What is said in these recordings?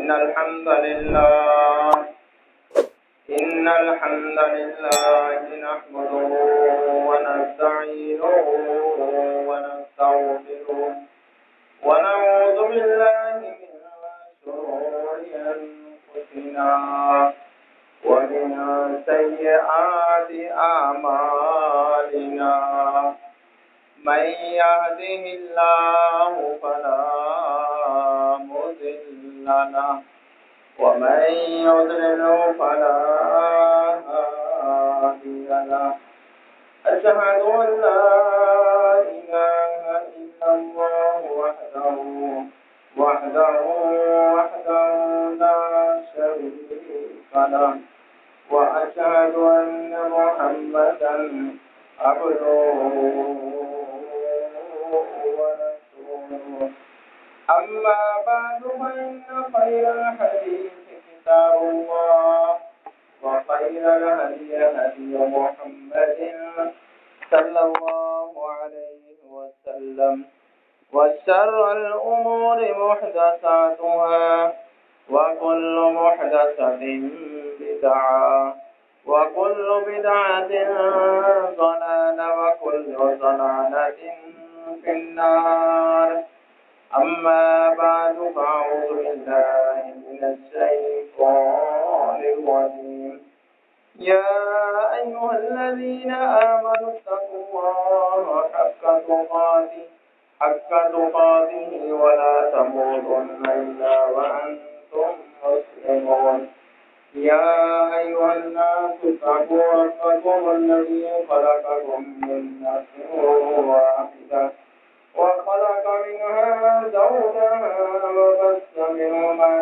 إن الحمد لله نحمده ونستعينه ونستغفره ونعوذ بالله من شرور أنفسنا ومن سيئات أعمالنا من يهده الله فلا مضل له ومن يضلل فلا هادي له أشهد أن لا إله إلا الله وحده لا شريك له وأشهد أن محمدا عبده ورسوله أما بعد فإن خير الحديث كتاب الله وخير الهدي هدي محمد صلى الله عليه وسلم وشر الأمور محدثاتها وكل محدثة بدعة وكل بدعة ضلالة وكل ضلالة في النار أما بعد فأعوذ بالله من الشيطان الرجيم يا أيها الذين آمنوا اتقوا الله حق تقاته ولا تموتن إلا وأنتم مسلمون يا أيها الناس اتقوا ربكم الذي خلقكم من نفس واحدة وخلق منها زوجها وبث منهما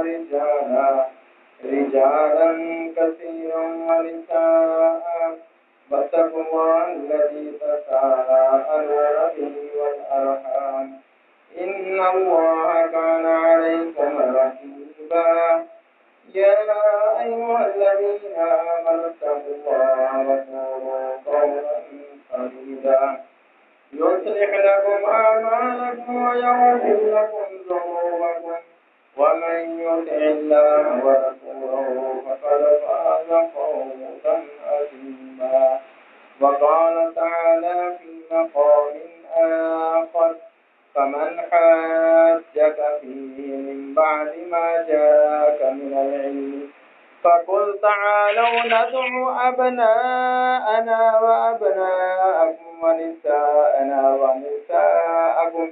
رجالا كثيرا ونساء واتقوا الله الذي تساءلون به والأرحام إن الله كان عليكم رقيبا يا أيها الذين آمنوا اتقوا الله وقولوا قولا سديدا يصلح لكم أعمالكم ويغفر لكم ذنوبكم ومن يطع الله ورسوله فقد فاز فوزا عظيما وقال تعالى في مقام آخر فمن حاجك فيه من بعد ما جاءك من العلم فقل تعالوا ندع أبناءنا وأبناءكم ونساءنا ونساءكم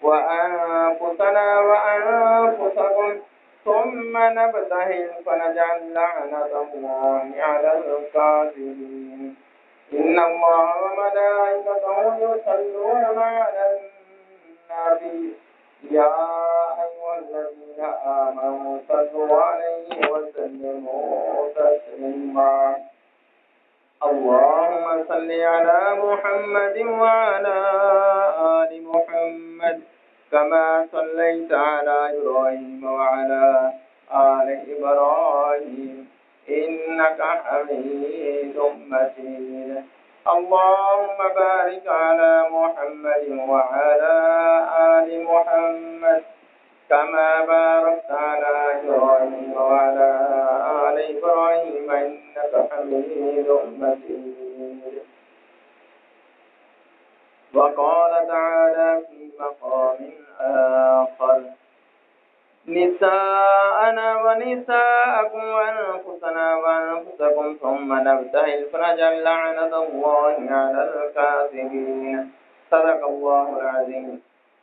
وأنفسنا وأنفسكم ثم نبتهل فنجعل لعنة الله على الكاذبين إن الله وملائكته يصلون على النبي يا أيها الذين آمنوا صلوا عليه وسلموا تسليما اللهم صل على محمد وعلى آل محمد كما صليت على إبراهيم وعلى آل إبراهيم إنك حميد مجيد اللهم بارك على محمد وعلى آل محمد كما باركت على إبراهيم وعلى آل إبراهيم إنك حميد مجيد وقال تعالى في مقام آخر نساءنا ونساءكم وأنفسنا وأنفسكم ثم نبتهل فنجعل لعنة الله على الكاذبين صدق الله العظيم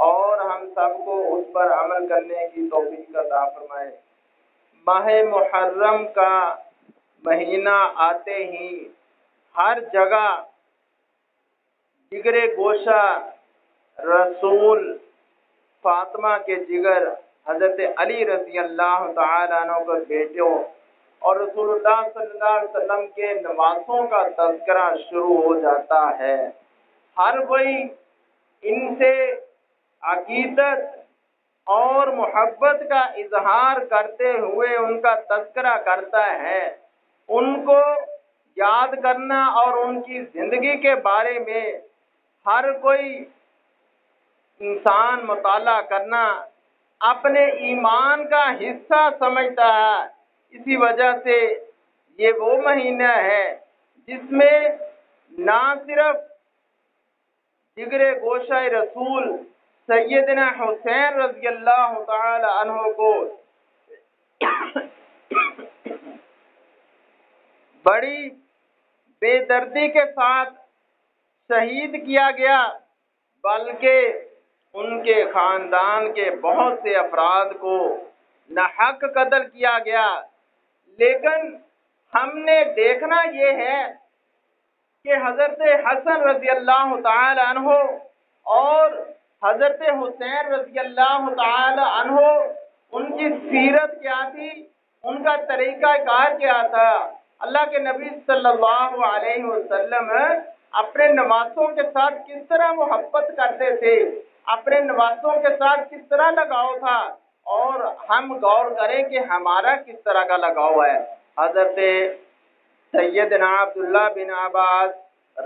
اور ہم سب کو اس پر عمل کرنے کی توفیق عطا فرمائے۔ ماہ محرم کا مہینہ آتے ہی ہر جگہ جگر گوشہ رسول فاطمہ کے جگر حضرت علی رضی اللہ تعالیٰ عنہ کے بیٹوں اور رسول اللہ صلی اللہ علیہ وسلم کے نواسوں کا تذکرہ شروع ہو جاتا ہے۔ ہر کوئی ان سے عقیدت اور محبت کا اظہار کرتے ہوئے ان کا تذکرہ کرتا ہے۔ ان کو یاد کرنا اور ان کی زندگی کے بارے میں ہر کوئی انسان مطالعہ کرنا اپنے ایمان کا حصہ سمجھتا ہے۔ اسی وجہ سے یہ وہ مہینہ ہے جس میں نہ صرف جگر گوشہ رسول سیدنا حسین رضی اللہ تعالی عنہ کو بڑی بے دردی کے ساتھ شہید کیا گیا، بلکہ ان کے خاندان کے بہت سے افراد کو ناحق قتل کیا گیا۔ لیکن ہم نے دیکھنا یہ ہے کہ حضرت حسن رضی اللہ تعالی عنہ اور حضرت حسین رضی اللہ تعالی عنہ ان کی سیرت کیا تھی، ان کا طریقہ کار کیا تھا۔ اللہ کے نبی صلی اللہ علیہ وسلم اپنے نواسوں کے ساتھ کس طرح محبت کرتے تھے، اپنے نواسوں کے ساتھ کس طرح لگاؤ تھا، اور ہم غور کریں کہ ہمارا کس طرح کا لگاؤ ہے۔ حضرت سیدنا عبداللہ بن عباس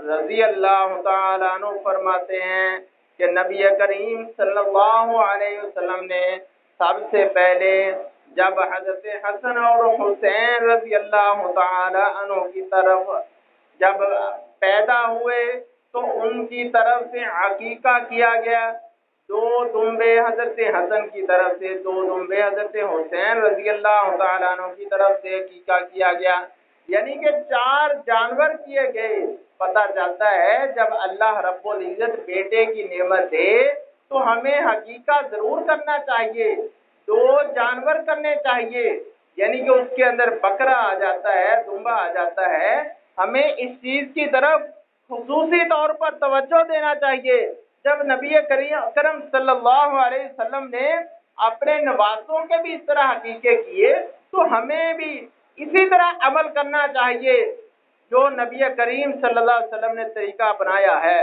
رضی اللہ تعالیٰ عنہ فرماتے ہیں کہ نبی کریم صلی اللہ علیہ وسلم نے سب سے پہلے جب حضرت حسن اور حسین رضی اللہ تعالی عنہ کی طرف جب پیدا ہوئے تو ان کی طرف سے عقیقہ کیا گیا، 2 دمبے حضرت حسن کی طرف سے، 2 دمبے حضرت حسین رضی اللہ تعالیٰ عنہ کی طرف سے عقیقہ کیا گیا، یعنی کہ 4 جانور کیے گئے۔ پتہ چلتا ہے جب اللہ رب العزت بیٹے کی نعمت دے تو ہمیں عقیقہ ضرور کرنا چاہیے، 2 جانور کرنے چاہیے، یعنی کہ اس کے اندر بکرا آ جاتا ہے، دمبا آ جاتا ہے۔ ہمیں اس چیز کی طرف خصوصی طور پر توجہ دینا چاہیے۔ جب نبی کرم صلی اللہ علیہ وسلم نے اپنے نواسوں کے بھی اس طرح عقیقے کیے تو ہمیں بھی اسی طرح عمل کرنا چاہیے جو نبی کریم صلی اللہ علیہ وسلم نے طریقہ اپنایا ہے۔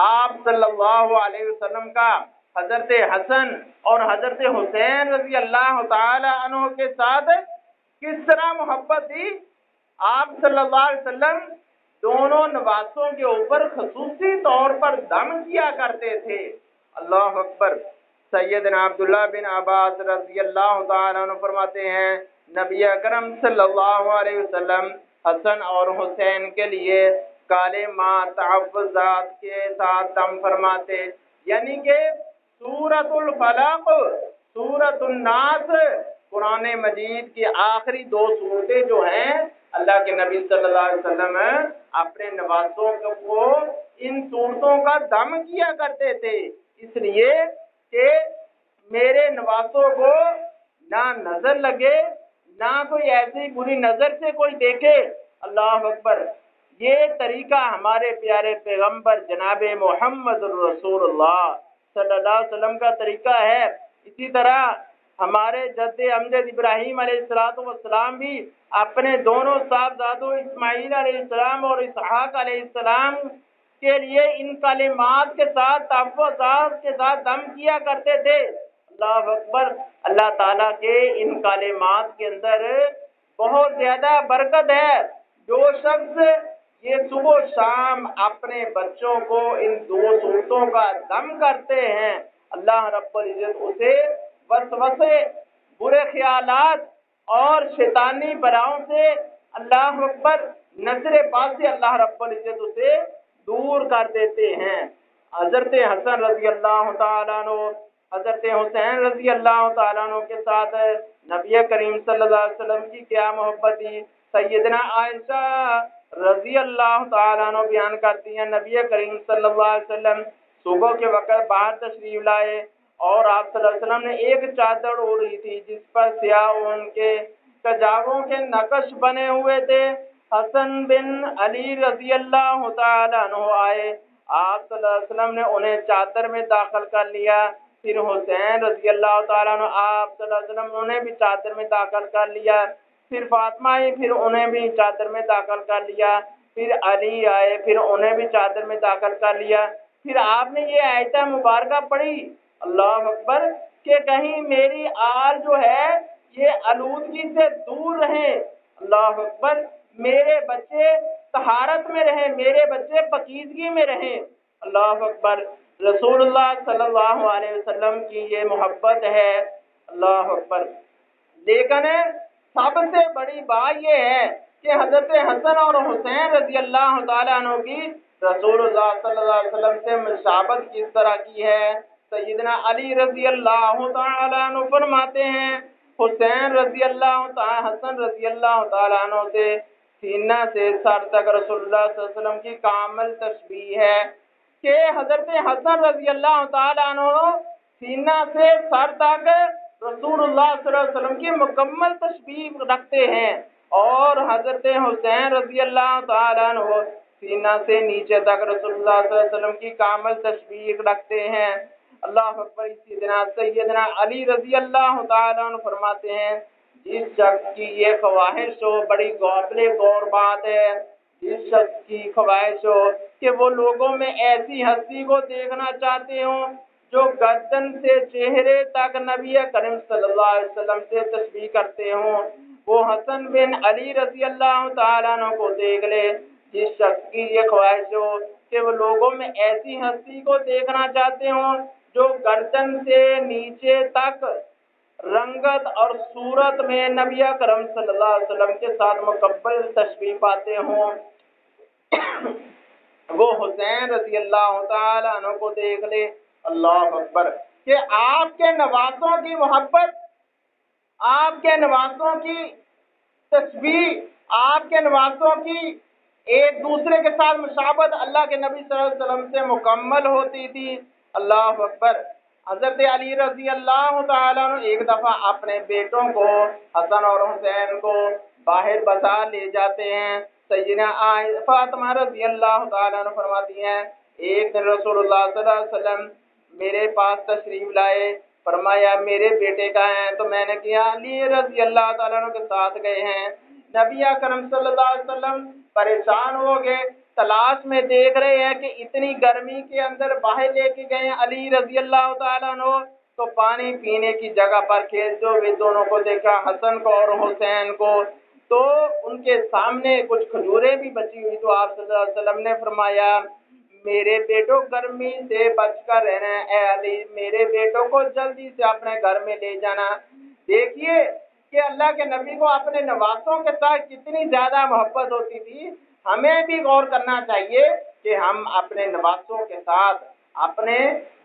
آپ صلی اللہ علیہ وسلم کا حضرت حسن اور حضرت حسین رضی اللہ تعالی عنہ کے ساتھ کس طرح محبت تھی، آپ صلی اللہ علیہ وسلم دونوں نواسوں کے اوپر خصوصی طور پر دم کیا کرتے تھے۔ اللہ اکبر۔ سیدنا عبداللہ بن عباس رضی اللہ تعالیٰ عنہ فرماتے ہیں نبی اکرم صلی اللہ علیہ وسلم حسن اور حسین کے لیے کلمات تعوذات کے ساتھ دم فرماتے، یعنی کہ سورۃ الفلق، سورۃ الناس، قرآن مجید کی آخری 2 سورتیں جو ہیں اللہ کے نبی صلی اللہ علیہ وسلم اپنے نواسوں کو ان سورتوں کا دم کیا کرتے تھے، اس لیے کہ میرے نواسوں کو نہ نظر لگے، نہ کوئی ایسی بری نظر سے کوئی دیکھے۔ اللہ اکبر۔ یہ طریقہ ہمارے پیارے پیغمبر جناب محمد الرسول اللہ صلی اللہ علیہ وسلم کا طریقہ ہے۔ اسی طرح ہمارے جد امجد ابراہیم علیہ السلام بھی اپنے دونوں صاحبزادوں اسماعیل علیہ السلام اور اسحاق علیہ السلام کے لیے ان کلمات کے ساتھ تعوذات کے ساتھ دم کیا کرتے تھے۔ اللہ اکبر۔ اللہ تعالیٰ کے ان کلمات کے اندر بہت زیادہ برکت ہے۔ جو شخص یہ صبح و شام اپنے بچوں کو ان 2 صورتوں کا دم کرتے ہیں، اللہ رب العزت اسے وسوسے، برے خیالات اور شیطانی بلاؤں سے اللہ اکبر نظر باد سے اللہ رب العزت اسے دور کر دیتے ہیں۔ حضرت حسن رضی اللہ تعالیٰ عنہ، حضرت حسین رضی اللہ تعالیٰ عنہ کے ساتھ نبی کریم صلی اللہ علیہ وسلم کی کیا محبت تھی۔ سیدنا عائشہ رضی اللہ تعالیٰ عنہ بیان کرتی ہیں نبی کریم صلی اللہ علیہ وسلم صبح کے وقت باہر تشریف لائے اور آپ صلی اللہ علیہ وسلم نے ایک چادر اوڑھی تھی جس پر سیاہ ان کے کجاووں کے نقش بنے ہوئے تھے۔ حسن بن علی رضی اللہ تعالیٰ عنہ آئے، آپ صلی اللہ علیہ وسلم نے انہیں چادر میں داخل کر لیا۔ پھر حسین رضی اللہ تعالیٰ عنہ، آپ صلی اللہ علیہ وسلم نے انہیں بھی چادر میں داخل کر لیا۔ پھر فاطمہ آئی، پھر انہیں بھی چادر میں داخل کر لیا۔ پھر علی آئے، پھر انہیں بھی چادر میں داخل کر لیا۔ پھر آپ نے یہ آیت مبارکہ پڑھی، اللہ اکبر، کہ کہیں میری آل جو ہے یہ آلودگی سے دور رہیں، اللہ اکبر، میرے بچے طہارت میں رہیں، میرے بچے پاکیزگی میں رہیں، اللہ اکبر۔ رسول اللہ صلی اللہ علیہ وسلم کی یہ محبت ہے، اللہ اکبر۔ لیکن سب سے بڑی بات یہ ہے کہ حضرت حسن اور حسین رضی اللہ تعالیٰ عنہ کی رسول اللہ صلی اللہ علیہ وسلم سے مشابہت کس طرح کی ہے۔ سیدنا علی رضی اللہ تعالیٰ عنہ فرماتے ہیں، حسین رضی اللہ تعالیٰ، حسن رضی اللہ تعالیٰ عنہ سے سینہ سے سر تک رسول اللہ صلی اللہ علیہ وسلم کی کامل تشبیہ ہے کہ حضرت حسن رضی اللہ تعالیٰ عنہ سینہ سے سر تک رسول اللہ صلی اللہ علیہ وسلم کی مکمل تشبیہ رکھتے ہیں، اور حضرت حسین رضی اللہ تعالیٰ عنہ سینہ سے نیچے تک رسول اللہ صلی اللہ علیہ وسلم کی کامل تشبیہ رکھتے ہیں، اللہ اکبر۔ اسی طرح سیدنا علی رضی اللہ تعالیٰ عنہ فرماتے ہیں، جس شخص کی یہ خواہش ہو، بڑی قابل غور بات ہے، جس شخص کی خواہش ہو کہ وہ لوگوں میں ایسی ہستی کو دیکھنا چاہتے ہوں جو گردن سے چہرے تک نبی کریم صلی اللہ علیہ وسلم سے تشبیہ کرتے ہوں، وہ حسن بن علی رضی اللہ تعالیٰ عنہ کو دیکھ لے۔ جس شخص کی یہ خواہش ہو کہ وہ لوگوں میں ایسی ہستی کو دیکھنا چاہتے ہوں جو گردن سے نیچے تک رنگت اور صورت میں نبی کرم صلی اللہ علیہ وسلم کے ساتھ مکمل تشبیہ پاتے ہوں، وہ حسین رضی اللہ تعالی عنہ کو دیکھ لے، اللہ اکبر۔ کہ آپ کے نواسوں کی محبت، آپ کے نواسوں کی تشبیہ، آپ کے نواسوں کی ایک دوسرے کے ساتھ مشابہت اللہ کے نبی صلی اللہ علیہ وسلم سے مکمل ہوتی تھی، اللہ اکبر۔ حضرت علی رضی اللہ تعالیٰ عنہ ایک دفعہ اپنے بیٹوں کو حسن اور حسین کو باہر بازار لے جاتے ہیں۔ سیدنا فاطمہ رضی اللہ تعالیٰ عنہ فرماتی ہیں، ایک دن رسول اللہ صلی اللہ علیہ وسلم میرے پاس تشریف لائے، فرمایا میرے بیٹے کا ہیں، تو میں نے کہا علی رضی اللہ تعالیٰ عنہ کے ساتھ گئے ہیں۔ نبی اکرم صلی اللہ علیہ وسلم پریشان ہو گئے، تلاش میں دیکھ رہے ہیں کہ اتنی گرمی کے اندر باہر لے کے گئے علی رضی اللہ تعالیٰ عنہ، تو پانی پینے کی جگہ پر کھیلتے ہوئے دونوں کو دیکھا، حسن کو اور حسین کو، تو ان کے سامنے کچھ کھجوریں بھی بچی ہوئی، تو آپ صلی اللہ علیہ وسلم نے فرمایا میرے بیٹوں گرمی سے بچ کر رہنا، اے علی میرے بیٹوں کو جلدی سے اپنے گھر میں لے جانا۔ دیکھیے کہ اللہ کے نبی کو اپنے نواسوں کے ساتھ کتنی زیادہ محبت ہوتی تھی۔ ہمیں بھی غور کرنا چاہیے کہ ہم اپنے نواسوں کے ساتھ، اپنے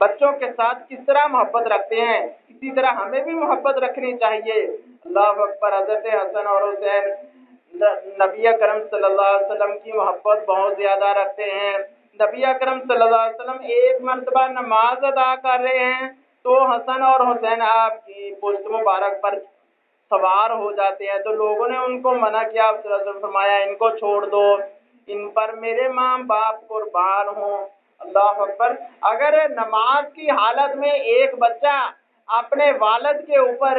بچوں کے ساتھ کس طرح محبت رکھتے ہیں، اسی طرح ہمیں بھی محبت رکھنی چاہیے، اللہ اکبر۔ حضرت حسن اور حسین نبی اکرم صلی اللہ علیہ وسلم کی محبت بہت زیادہ رکھتے ہیں۔ نبی اکرم صلی اللہ علیہ وسلم ایک مرتبہ نماز ادا کر رہے ہیں تو حسن اور حسین آپ کی پشت مبارک پر سوار ہو جاتے ہیں، تو لوگوں نے ان کو منع کیا، آپ صلی اللہ علیہ وسلم فرمایا ان کو چھوڑ دو، ان پر میرے ماں باپ قربان ہوں، اللہ اکبر۔ اگر نماز کی حالت میں ایک بچہ اپنے والد کے اوپر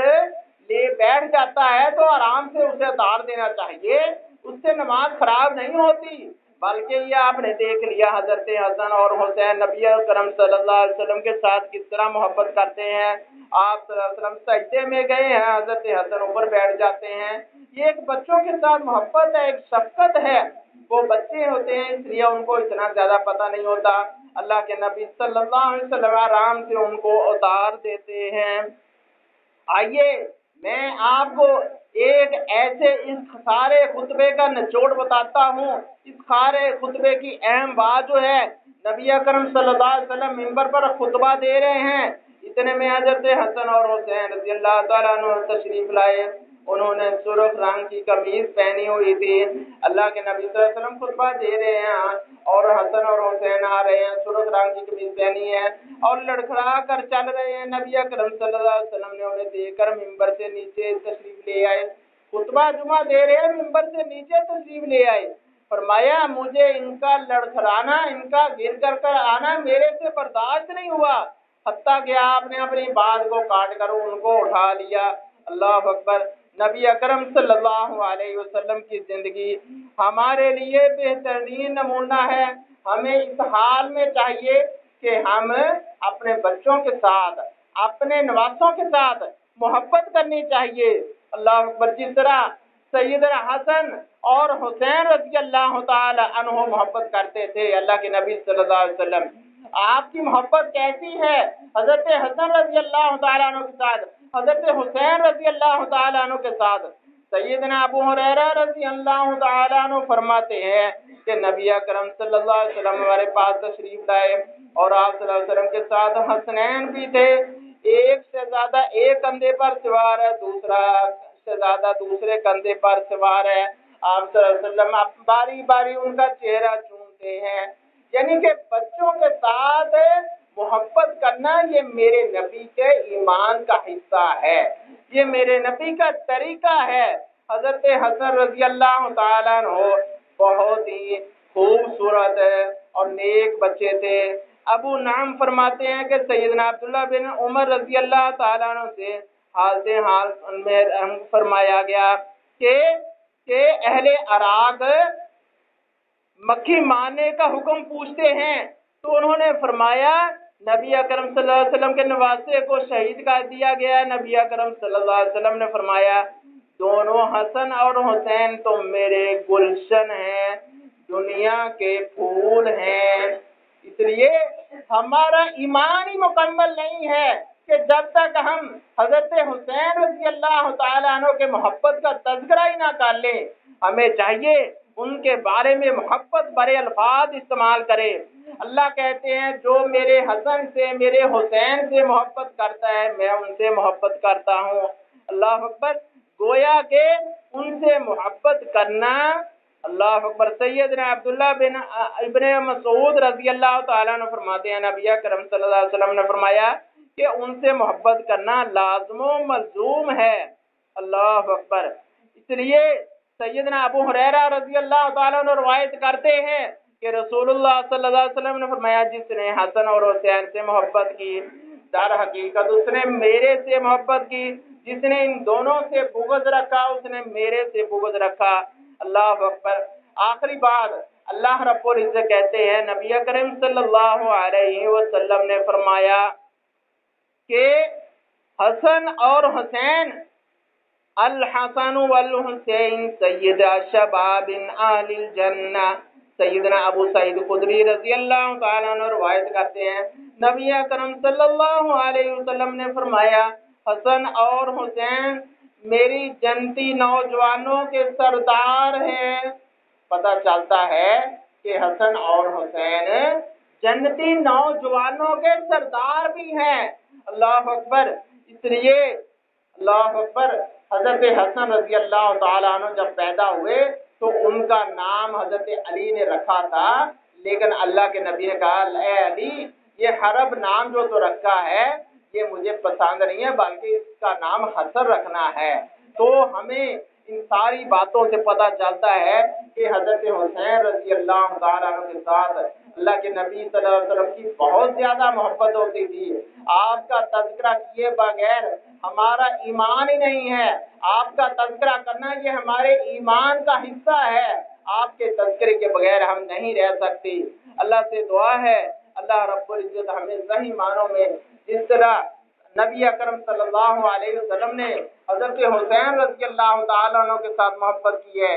لے بیٹھ جاتا ہے تو آرام سے اسے اتار دینا چاہیے، اس سے نماز خراب نہیں ہوتی، بلکہ یہ آپ نے دیکھ لیا حضرت حسن اور حسین نبی کرم صلی اللہ علیہ وسلم کے ساتھ کس طرح محبت کرتے ہیں۔ آپ صلی اللہ علیہ وسلم سجدے میں گئے ہیں، حضرت حسن اوپر بیٹھ جاتے ہیں، یہ ایک بچوں کے ساتھ محبت ہے، ایک شفقت ہے، وہ بچے ہوتے ہیں اس لیے ان کو اتنا زیادہ پتہ نہیں ہوتا، اللہ کے نبی صلی اللہ علیہ وسلم آرام سے ان کو اتار دیتے ہیں۔ آئیے میں آپ کو ایک ایسے اس سارے خطبے کا نچوڑ بتاتا ہوں، اس سارے خطبے کی اہم بات جو ہے، نبی اکرم صلی اللہ علیہ وسلم منبر پر خطبہ دے رہے ہیں، اتنے میں حضرت حسن اور حسین رضی اللہ تعالیٰ عنہ تشریف لائے، انہوں نے سرخ رنگ کی قمیض پہنی ہوئی تھی۔ اللہ کے نبی صلی اللہ علیہ وسلم خطبہ دے رہے ہیں اور حسن اور حسین آ رہے ہیں، سرخ رنگ کی قمیض پہنی ہے اور لڑکھڑا کر چل رہے ہیں۔ نبی اکرم صلی اللہ علیہ وسلم نے انہیں دیکھ کر ممبر سے نیچے تشریف لے آئے، خطبہ جمعہ دے رہے ہیں، ممبر سے نیچے تشریف لے آئے۔ فرمایا مجھے ان کا لڑکھڑانا، ان کا گر کر آنا میرے سے برداشت نہیں ہوا، حتیٰ کہ آپ نے اپنی بات کو کاٹ کر ان کو اٹھا لیا۔ اللہ اکبر۔ نبی اکرم صلی اللہ علیہ وسلم کی زندگی ہمارے لیے بہترین نمونہ ہے۔ ہمیں اس حال میں چاہیے کہ ہم اپنے بچوں کے ساتھ، اپنے نواسوں کے ساتھ محبت کرنی چاہیے۔ اللہ اکبر۔ جس طرح سیدنا حسن اور حسین رضی اللہ تعالی عنہ محبت کرتے تھے اللہ کے نبی صلی اللہ علیہ وسلم، آپ کی محبت کیسی ہے حضرت حسن رضی اللہ تعالیٰ عنہ کے ساتھ، حضرت حسین رضی اللہ تعالیٰ عنہ کے ساتھ؟ سیدنا ابو ہریرہ رضی اللہ تعالیٰ عنہ فرماتے ہیں کہ نبی اکرم صلی اللہ علیہ وسلم ہمارے پاس تشریف لائے اور آپ صلی اللہ علیہ وسلم کے ساتھ حسنین بھی تھے، ایک سے زیادہ ایک کندھے پر سوار ہے، دوسرا سے زیادہ دوسرے کندھے پر سوار ہے۔ آپ صلی اللہ علیہ وسلم باری باری ان کا چہرہ چومتے ہیں۔ یعنی کہ بچوں کے ساتھ محبت کرنا یہ میرے نبی کے ایمان کا حصہ ہے، یہ میرے نبی کا طریقہ ہے۔ حضرت حسن رضی اللہ تعالیٰ عنہ بہت ہی خوبصورت اور نیک بچے تھے۔ ابو نعم فرماتے ہیں کہ سیدنا عبداللہ بن عمر رضی اللہ تعالیٰ عنہ سے حال میں فرمایا گیا کہ اہل عراق مکھی مارنے کا حکم پوچھتے ہیں، تو انہوں نے فرمایا نبی اکرم صلی اللہ علیہ وسلم کے نواسے کو شہید کر دیا گیا۔ نبی اکرم صلی اللہ علیہ وسلم نے فرمایا دونوں حسن اور حسین تو میرے گلشن ہیں، دنیا کے پھول ہیں۔ اس لیے ہمارا ایمان ہی مکمل نہیں ہے کہ جب تک ہم حضرت حسین رضی اللہ تعالیٰ عنہ کے محبت کا تذکرہ ہی نہ کر لیں۔ ہمیں چاہیے ان کے بارے میں محبت بھرے الفاظ استعمال کرے۔ اللہ کہتے ہیں جو میرے حسن سے، میرے حسین سے محبت کرتا ہے میں ان سے محبت کرتا ہوں۔ اللہ اکبر۔ گویا کہ ان سے محبت کرنا، اللہ اکبر۔ سیدنا عبداللہ بن ابن مسعود رضی اللہ تعالیٰ عنہ فرماتے ہیں نبی اکرم صلی اللہ علیہ وسلم نے فرمایا کہ ان سے محبت کرنا لازم و ملزوم ہے۔ اللہ اکبر۔ اس لیے سیدنا ابو ہریرہ رضی اللہ تعالیٰ عنہ روایت کرتے ہیں کہ رسول اللہ صلی اللہ علیہ وسلم نے فرمایا جس نے حسن اور حسین سے محبت کی در حقیقت اس نے میرے سے محبت کی، جس نے ان دونوں سے بغض رکھا اس نے میرے سے بغض رکھا۔ اللہ اکبر۔ آخری بات اللہ رب العزت کہتے ہیں نبی کریم صلی اللہ علیہ وسلم نے فرمایا کہ حسن اور حسین الحسن والحسین سید شباب اہل الجنہ۔ سیدنا ابو سعید خدری رضی اللہ تعالیٰ عنہ روایت کرتے ہیں نبی اکرم صلی اللہ علیہ وسلم نے فرمایا حسن اور حسین میری جنتی نوجوانوں کے سردار ہیں۔ پتہ چلتا ہے کہ حسن اور حسین جنتی نوجوانوں کے سردار بھی ہیں۔ اللہ اکبر۔ اس لیے اللہ اکبر حضرت حسن رضی اللہ تعالیٰ عنہ جب پیدا ہوئے تو ان کا نام حضرت علی نے رکھا تھا، لیکن اللہ کے نبی نے کہا اے علی یہ حرب نام جو تو رکھا ہے یہ مجھے پسند نہیں ہے بلکہ اس کا نام حسن رکھنا ہے۔ تو ہمیں ان ساری باتوں سے پتہ چلتا ہے کہ حضرت حسین رضی اللہ تعالیٰ عنہ کے ساتھ اللہ کے نبی صلی اللہ علیہ وسلم کی بہت زیادہ محبت ہوتی تھی۔ آپ کا تذکرہ کیے بغیر ہمارا ایمان ہی نہیں ہے، آپ کا تذکرہ کرنا یہ ہمارے ایمان کا حصہ ہے، آپ کے تذکرے کے بغیر ہم نہیں رہ سکتے۔ اللہ سے دعا ہے اللہ رب العزت ہمیں صحیح معنوں میں جس طرح نبی اکرم صلی اللہ علیہ وسلم نے حضرت حسین رضی اللہ تعالیٰ عنہ کے ساتھ محبت کی ہے